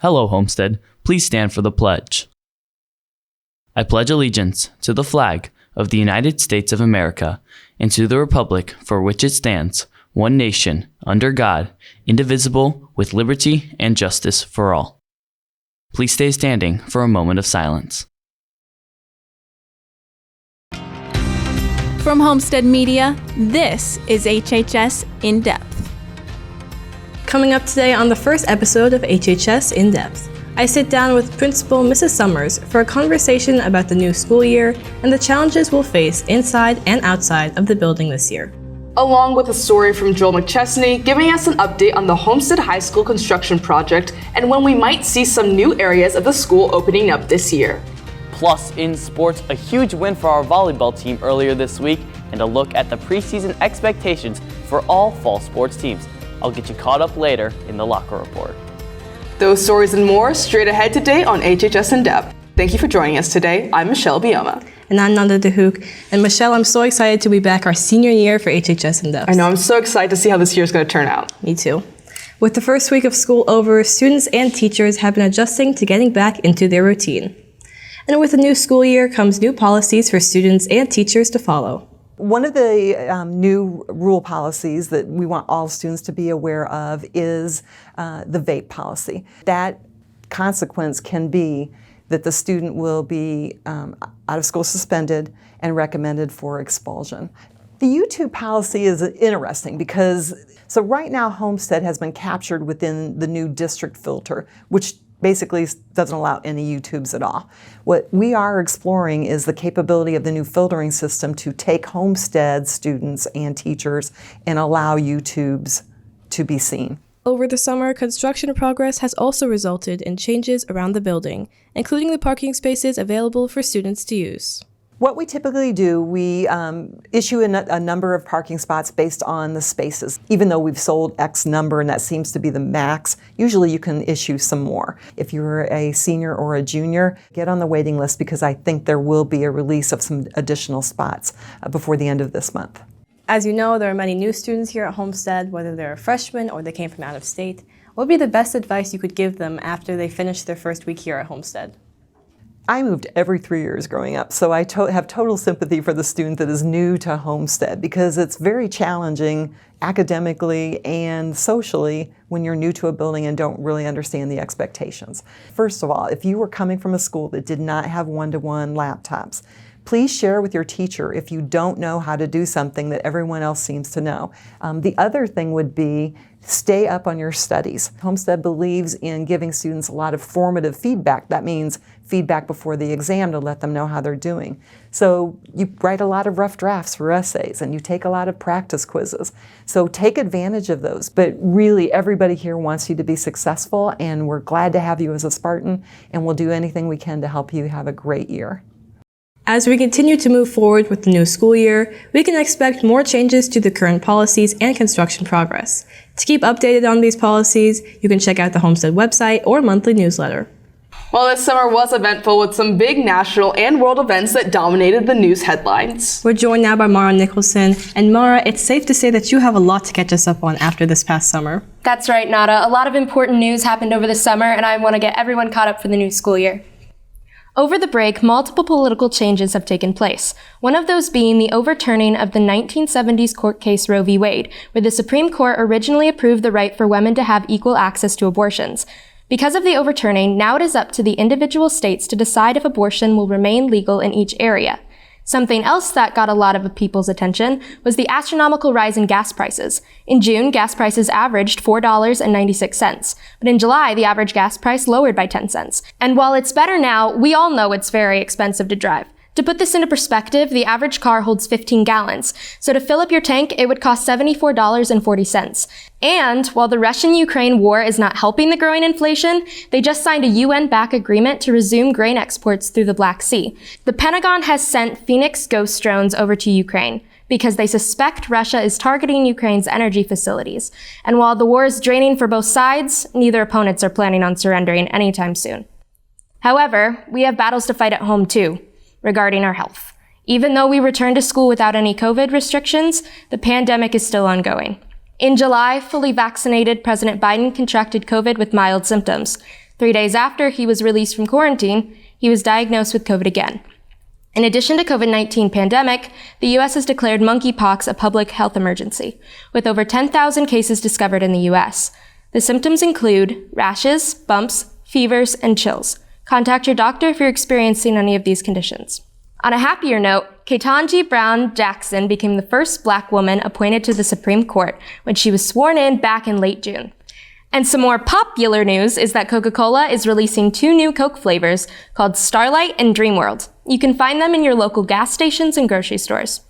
Hello, Homestead. Please stand for the pledge. I pledge allegiance to the flag of the United States of America and to the republic for which it stands, one nation, under God, indivisible, with liberty and justice for all. Please stay standing for a moment of silence. From Homestead Media, this is HHS In Depth. Coming up today on the first episode of HHS In Depth, I sit down with Principal Mrs. Summers for a conversation about the new school year and the challenges we'll face inside and outside of the building this year. Along with a story from Joel McChesney giving us an update on the Homestead High School construction project and when we might see some new areas of the school opening up this year. Plus, in sports, a huge win for our volleyball team earlier this week and a look at the preseason expectations for all fall sports teams. I'll get you caught up later in the Locker Report. Those stories and more straight ahead today on HHS In Depth. Thank you for joining us today. I'm Michelle Bioma. And I'm Nanda DeHook. And Michelle, I'm so excited to be back our senior year for HHS In Depth. I know, I'm so excited to see how this year is going to turn out. Me too. With the first week of school over, students and teachers have been adjusting to getting back into their routine. And with the new school year comes new policies for students and teachers to follow. One of the new rule policies that we want all students to be aware of is the vape policy. That consequence can be that the student will be out of school suspended and recommended for expulsion. The YouTube policy is interesting because, so right now Homestead has been captured within the new district filter, which basically doesn't allow any YouTubes at all. What we are exploring is the capability of the new filtering system to take Homestead students and teachers and allow YouTubes to be seen. Over the summer, construction progress has also resulted in changes around the building, including the parking spaces available for students to use. What we typically do, we issue a number of parking spots based on the spaces. Even though we've sold X number and that seems to be the max, usually you can issue some more. If you're a senior or a junior, get on the waiting list because I think there will be a release of some additional spots before the end of this month. As you know, there are many new students here at Homestead, whether they're a freshman or they came from out of state. What would be the best advice you could give them after they finish their first week here at Homestead? I moved every 3 years growing up, so I have total sympathy for the student that is new to Homestead because it's very challenging academically and socially when you're new to a building and don't really understand the expectations. First of all, if you were coming from a school that did not have one-to-one laptops, please share with your teacher if you don't know how to do something that everyone else seems to know. The other thing would be stay up on your studies. Homestead believes in giving students a lot of formative feedback. That means feedback before the exam to let them know how they're doing. So you write a lot of rough drafts for essays and you take a lot of practice quizzes. So take advantage of those. But really, everybody here wants you to be successful and we're glad to have you as a Spartan and we'll do anything we can to help you have a great year. As we continue to move forward with the new school year, we can expect more changes to the current policies and construction progress. To keep updated on these policies, you can check out the Homestead website or monthly newsletter. Well, this summer was eventful with some big national and world events that dominated the news headlines. We're joined now by Mara Nicholson. And Mara, it's safe to say that you have a lot to catch us up on after this past summer. That's right, Nada. A lot of important news happened over the summer, and I want to get everyone caught up for the new school year. Over the break, multiple political changes have taken place, one of those being the overturning of the 1970s court case Roe v. Wade, where the Supreme Court originally approved the right for women to have equal access to abortions. Because of the overturning, now it is up to the individual states to decide if abortion will remain legal in each area. Something else that got a lot of people's attention was the astronomical rise in gas prices. In June, gas prices averaged $4.96, but in July, the average gas price lowered by 10 cents. And while it's better now, we all know it's very expensive to drive. To put this into perspective, the average car holds 15 gallons, so to fill up your tank, it would cost $74.40. And while the Russian-Ukraine war is not helping the growing inflation, they just signed a UN-backed agreement to resume grain exports through the Black Sea. The Pentagon has sent Phoenix Ghost drones over to Ukraine because they suspect Russia is targeting Ukraine's energy facilities. And while the war is draining for both sides, neither opponents are planning on surrendering anytime soon. However, we have battles to fight at home too, regarding our health. Even though we returned to school without any COVID restrictions, the pandemic is still ongoing. In July, fully vaccinated President Biden contracted COVID with mild symptoms. 3 days after he was released from quarantine, he was diagnosed with COVID again. In addition to COVID-19 pandemic, the U.S. has declared monkeypox a public health emergency, with over 10,000 cases discovered in the U.S. The symptoms include rashes, bumps, fevers, and chills. Contact your doctor if you're experiencing any of these conditions. On a happier note, Ketanji Brown Jackson became the first Black woman appointed to the Supreme Court when she was sworn in back in late June. And some more popular news is that Coca-Cola is releasing 2 new Coke flavors called Starlight and Dreamworld. You can find them in your local gas stations and grocery stores.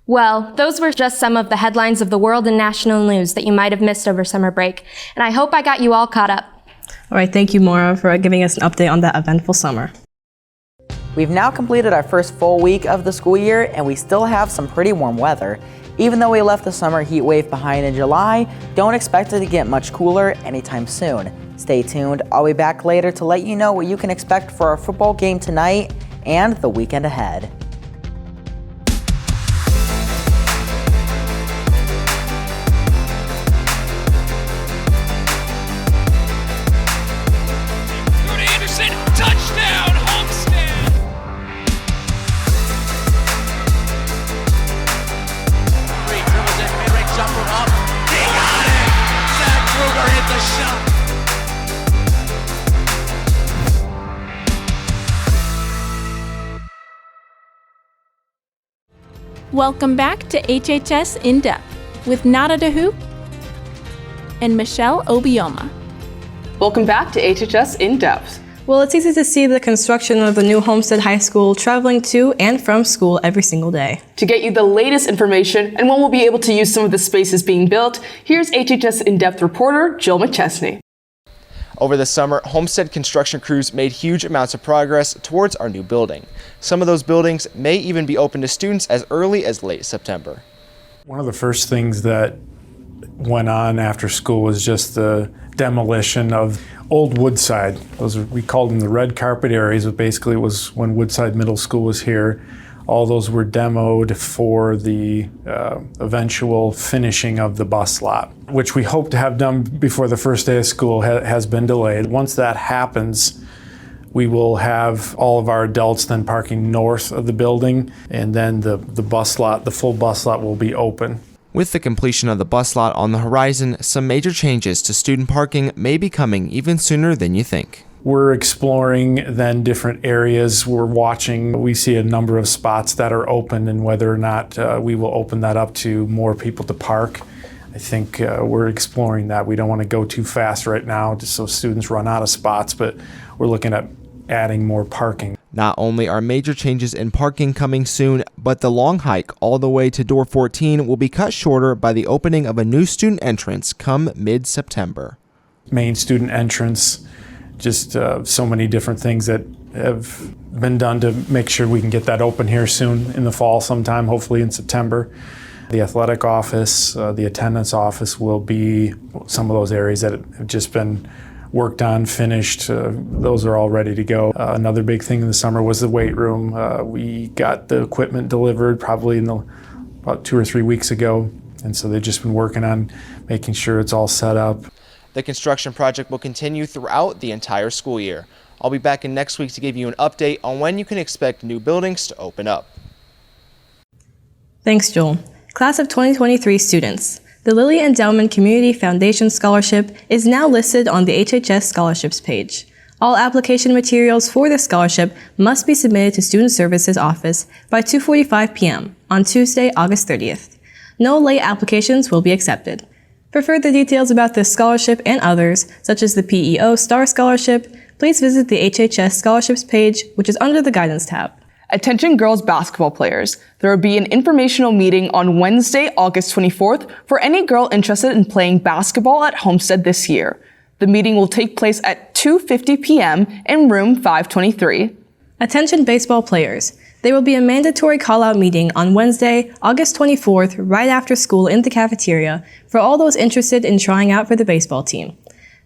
Well, those were just some of the headlines of the world and national news that you might have missed over summer break, and I hope I got you all caught up. All right, thank you, Maura, for giving us an update on that eventful summer. We've now completed our first full week of the school year, and we still have some pretty warm weather. Even though we left the summer heat wave behind in July, don't expect it to get much cooler anytime soon. Stay tuned. I'll be back later to let you know what you can expect for our football game tonight and the weekend ahead. Touchdown, Homestead! Dribbles it, mid-range jumper up. He got it! Zach Kruger hit the shot. Welcome back to HHS In Depth with Nada DeHoop and Michelle Obioma. Welcome back to HHS In Depth. Well, it's easy to see the construction of the new Homestead High School traveling to and from school every single day. To get you the latest information and when we'll be able to use some of the spaces being built, here's HHS In-Depth reporter Jill McChesney. Over the summer, Homestead construction crews made huge amounts of progress towards our new building. Some of those buildings may even be open to students as early as late September. One of the first things that went on after school was just the demolition of old Woodside. We called them the red carpet areas, but basically it was when Woodside Middle School was here. All those were demoed for the eventual finishing of the bus lot, which we hope to have done before the first day of school has been delayed. Once that happens, we will have all of our adults then parking north of the building, and then the bus lot, the full bus lot, will be open. With the completion of the bus lot on the horizon, some major changes to student parking may be coming even sooner than you think. We're exploring then different areas. We're watching. We see a number of spots that are open, and whether or not we will open that up to more people to park. I think we're exploring that. We don't want to go too fast right now just so students run out of spots, but we're looking at adding more parking. Not only are major changes in parking coming soon, but the long hike all the way to door 14 will be cut shorter by the opening of a new student entrance come mid-September. Main student entrance, just so many different things that have been done to make sure we can get that open here soon in the fall sometime, hopefully in September. The athletic office, the attendance office will be some of those areas that have just been worked on, finished. Those are all ready to go. Another big thing in the summer was the weight room. We got the equipment delivered probably about 2 or 3 weeks ago, and so they've just been working on making sure it's all set up. The construction project will continue throughout the entire school year. I'll be back in next week to give you an update on when you can expect new buildings to open up. Thanks, Joel. Class of 2023 students. The Lilly Endowment Community Foundation Scholarship is now listed on the HHS Scholarships page. All application materials for this scholarship must be submitted to Student Services Office by 2:45 p.m. on Tuesday, August 30th. No late applications will be accepted. For further details about this scholarship and others, such as the PEO Star Scholarship, please visit the HHS Scholarships page, which is under the Guidance tab. Attention girls basketball players. There will be an informational meeting on Wednesday, August 24th for any girl interested in playing basketball at Homestead this year. The meeting will take place at 2:50 p.m. in room 523. Attention baseball players. There will be a mandatory call-out meeting on Wednesday, August 24th, right after school in the cafeteria for all those interested in trying out for the baseball team.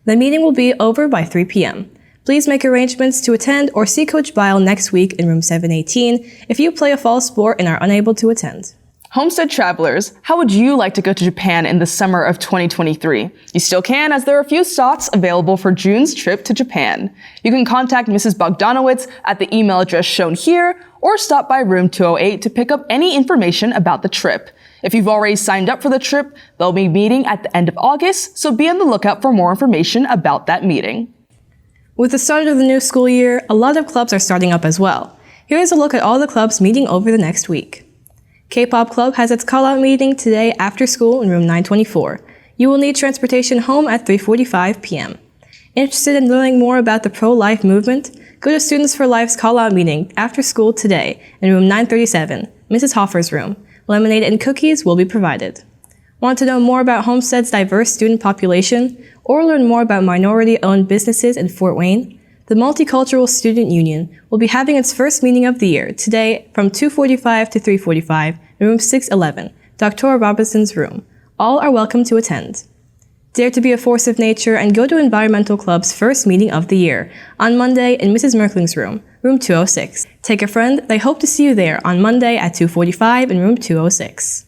The meeting will be over by 3 p.m. Please make arrangements to attend or see Coach Bile next week in room 718 if you play a fall sport and are unable to attend. Homestead travelers, how would you like to go to Japan in the summer of 2023? You still can, as there are a few slots available for June's trip to Japan. You can contact Mrs. Bogdanowicz at the email address shown here, or stop by room 208 to pick up any information about the trip. If you've already signed up for the trip, they'll be meeting at the end of August, so be on the lookout for more information about that meeting. With the start of the new school year, a lot of clubs are starting up as well. Here's a look at all the clubs meeting over the next week. K-Pop Club has its call-out meeting today after school in room 924. You will need transportation home at 3:45 p.m. Interested in learning more about the pro-life movement? Go to Students for Life's call-out meeting after school today in room 937, Mrs. Hoffer's room. Lemonade and cookies will be provided. Want to know more about Homestead's diverse student population or learn more about minority-owned businesses in Fort Wayne? The Multicultural Student Union will be having its first meeting of the year today from 2:45 to 3:45 in room 611, Dr. Robinson's room. All are welcome to attend. Dare to be a force of nature and go to Environmental Club's first meeting of the year on Monday in Mrs. Merkling's room, room 206. Take a friend, they hope to see you there on Monday at 2:45 in room 206.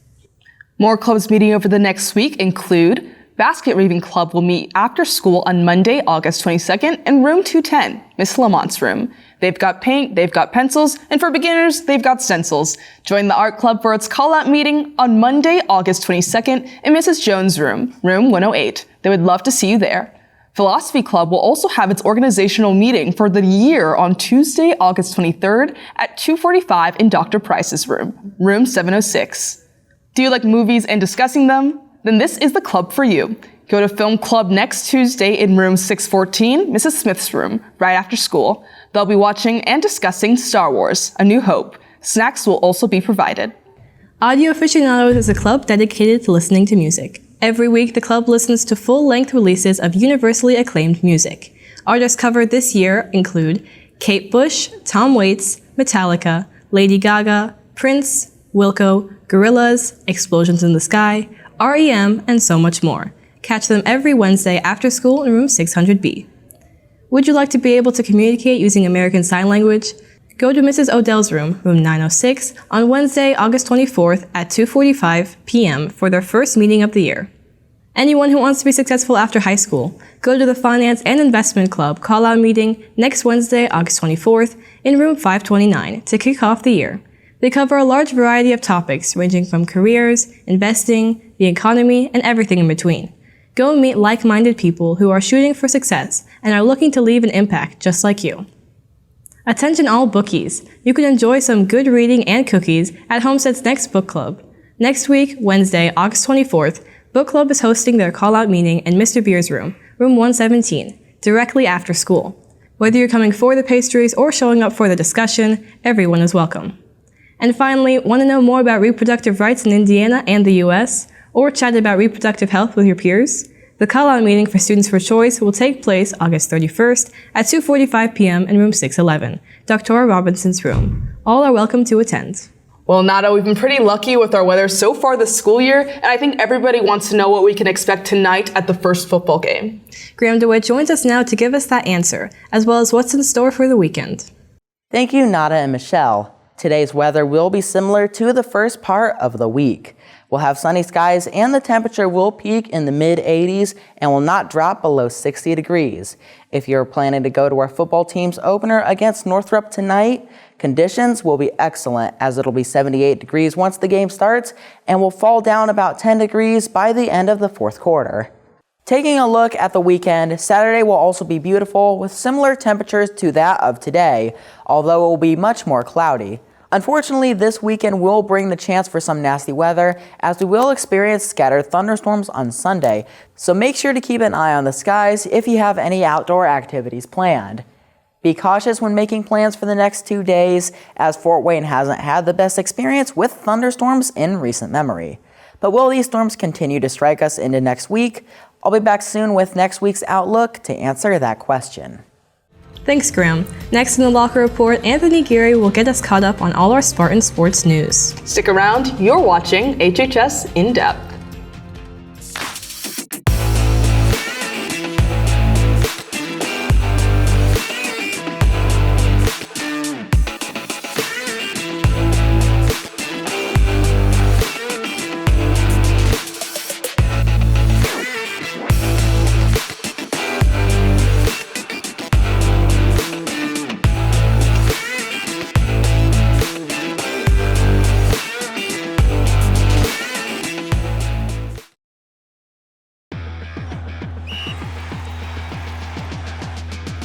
More clubs meeting over the next week include Basket Weaving Club will meet after school on Monday, August 22nd in room 210, Miss Lamont's room. They've got paint, they've got pencils, and for beginners, they've got stencils. Join the art club for its call-out meeting on Monday, August 22nd in Mrs. Jones' room, room 108. They would love to see you there. Philosophy Club will also have its organizational meeting for the year on Tuesday, August 23rd at 2:45 in Dr. Price's room, room 706. Do you like movies and discussing them? Then this is the club for you. Go to Film Club next Tuesday in room 614, Mrs. Smith's room, right after school. They'll be watching and discussing Star Wars: A New Hope. Snacks will also be provided. Audio Aficionados is a club dedicated to listening to music. Every week, the club listens to full-length releases of universally acclaimed music. Artists covered this year include Kate Bush, Tom Waits, Metallica, Lady Gaga, Prince, Wilco, Gorillaz, Explosions in the Sky, REM, and so much more. Catch them every Wednesday after school in room 600B. Would you like to be able to communicate using American Sign Language? Go to Mrs. Odell's room, room 906, on Wednesday, August 24th at 2:45 p.m. for their first meeting of the year. Anyone who wants to be successful after high school, go to the Finance and Investment Club call-out meeting next Wednesday, August 24th in room 529 to kick off the year. They cover a large variety of topics ranging from careers, investing, the economy, and everything in between. Go meet like-minded people who are shooting for success and are looking to leave an impact just like you. Attention all bookies! You can enjoy some good reading and cookies at Homestead's next book club. Next week, Wednesday, August 24th, Book Club is hosting their call-out meeting in Mr. Beer's room, room 117, directly after school. Whether you're coming for the pastries or showing up for the discussion, everyone is welcome. And finally, want to know more about reproductive rights in Indiana and the U.S., or chat about reproductive health with your peers? The call-out meeting for Students for Choice will take place August 31st at 2:45 p.m. in room 611, Dr. Robinson's room. All are welcome to attend. Well, Nada, we've been pretty lucky with our weather so far this school year, and I think everybody wants to know what we can expect tonight at the first football game. Graham DeWitt joins us now to give us that answer, as well as what's in store for the weekend. Thank you, Nada and Michelle. Today's weather will be similar to the first part of the week. We'll have sunny skies and the temperature will peak in the mid-80s and will not drop below 60 degrees. If you're planning to go to our football team's opener against Northrop tonight, conditions will be excellent as it'll be 78 degrees once the game starts and will fall down about 10 degrees by the end of the fourth quarter. Taking a look at the weekend, Saturday will also be beautiful with similar temperatures to that of today, although it will be much more cloudy. Unfortunately, this weekend will bring the chance for some nasty weather as we will experience scattered thunderstorms on Sunday, so make sure to keep an eye on the skies if you have any outdoor activities planned. Be cautious when making plans for the next 2 days, as Fort Wayne hasn't had the best experience with thunderstorms in recent memory. But will these storms continue to strike us into next week? I'll be back soon with next week's outlook to answer that question. Thanks, Graham. Next in the Locker Report, Anthony Geary will get us caught up on all our Spartan sports news. Stick around, you're watching HHS In Depth.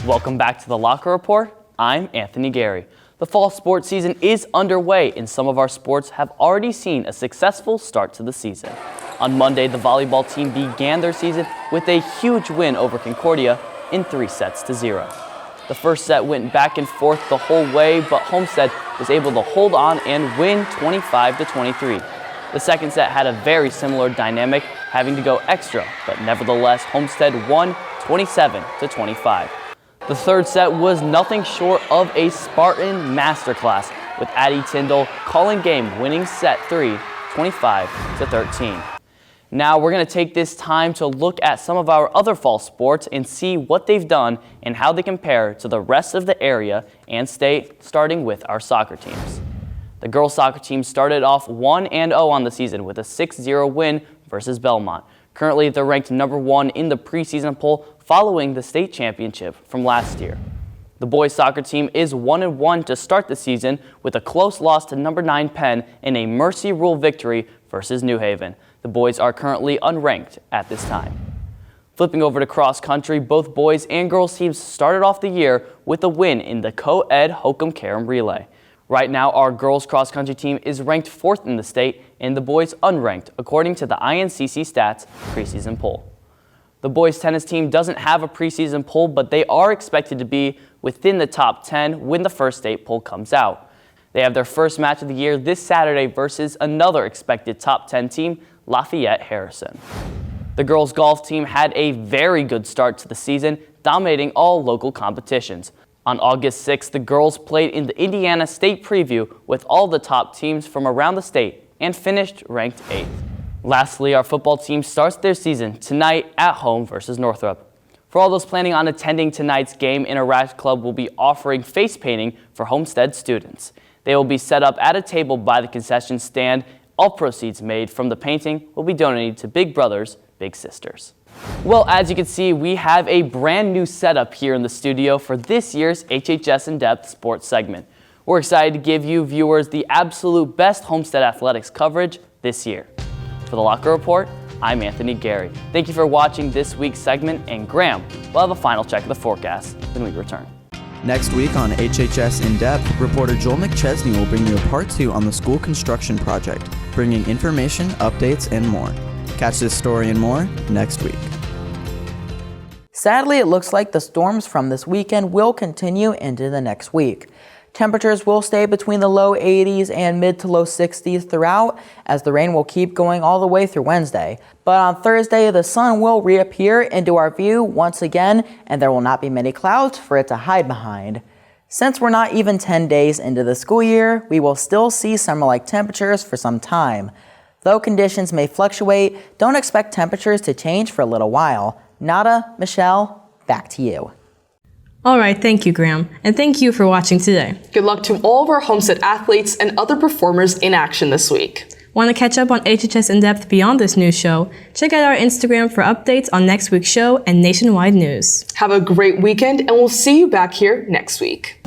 Welcome back to the Locker Report. I'm Anthony Gary. The fall sports season is underway, and some of our sports have already seen a successful start to the season. On Monday, the volleyball team began their season with a huge win over Concordia in 3-0. The first set went back and forth the whole way, but Homestead was able to hold on and win 25-23. The second set had a very similar dynamic, having to go extra, but nevertheless, Homestead won 27-25. The third set was nothing short of a Spartan masterclass, with Addie Tyndall calling game, winning set 3, 25-13. Now we're going to take this time to look at some of our other fall sports and see what they've done and how they compare to the rest of the area and state, starting with our soccer teams. The girls soccer team started off 1-0 on the season with a 6-0 win versus Belmont. Currently, they're ranked number 1 in the preseason poll following the state championship from last year. The boys soccer team is 1-1 to start the season with a close loss to number 9 Penn in a mercy rule victory versus New Haven. The boys are currently unranked at this time. Flipping over to cross country, both boys and girls teams started off the year with a win in the co-ed Hokum Karam relay. Right now, our girls cross country team is ranked 4th in the state and the boys unranked according to the INCC Stats preseason poll. The boys tennis team doesn't have a preseason poll, but they are expected to be within the top 10 when the first state poll comes out. They have their first match of the year this Saturday versus another expected top 10 team, Lafayette Harrison. The girls golf team had a very good start to the season, dominating all local competitions. On August 6th, the girls played in the Indiana State Preview with all the top teams from around the state and finished ranked 8th. Lastly, our football team starts their season tonight at home versus Northrop. For all those planning on attending tonight's game, Interact Club will be offering face painting for Homestead students. They will be set up at a table by the concession stand. All proceeds made from the painting will be donated to Big Brothers, Big Sisters. Well, as you can see, we have a brand new setup here in the studio for this year's HHS In-Depth Sports segment. We're excited to give you viewers the absolute best Homestead athletics coverage this year. For the Locker Report, I'm Anthony Gary. Thank you for watching this week's segment, and Graham will have a final check of the forecast when we return. Next week on HHS In-Depth, reporter Joel McChesney will bring you a part 2 on the school construction project, bringing information, updates, and more. Catch this story and more next week. Sadly, it looks like the storms from this weekend will continue into the next week. Temperatures will stay between the low 80s and mid to low 60s throughout, as the rain will keep going all the way through Wednesday. But on Thursday, the sun will reappear into our view once again, and there will not be many clouds for it to hide behind. Since we're not even 10 days into the school year, we will still see summer-like temperatures for some time. Though conditions may fluctuate, don't expect temperatures to change for a little while. Nada, Michelle, back to you. All right, thank you, Graham, and thank you for watching today. Good luck to all of our Homestead athletes and other performers in action this week. Want to catch up on HHS In-Depth beyond this news show? Check out our Instagram for updates on next week's show and nationwide news. Have a great weekend, and we'll see you back here next week.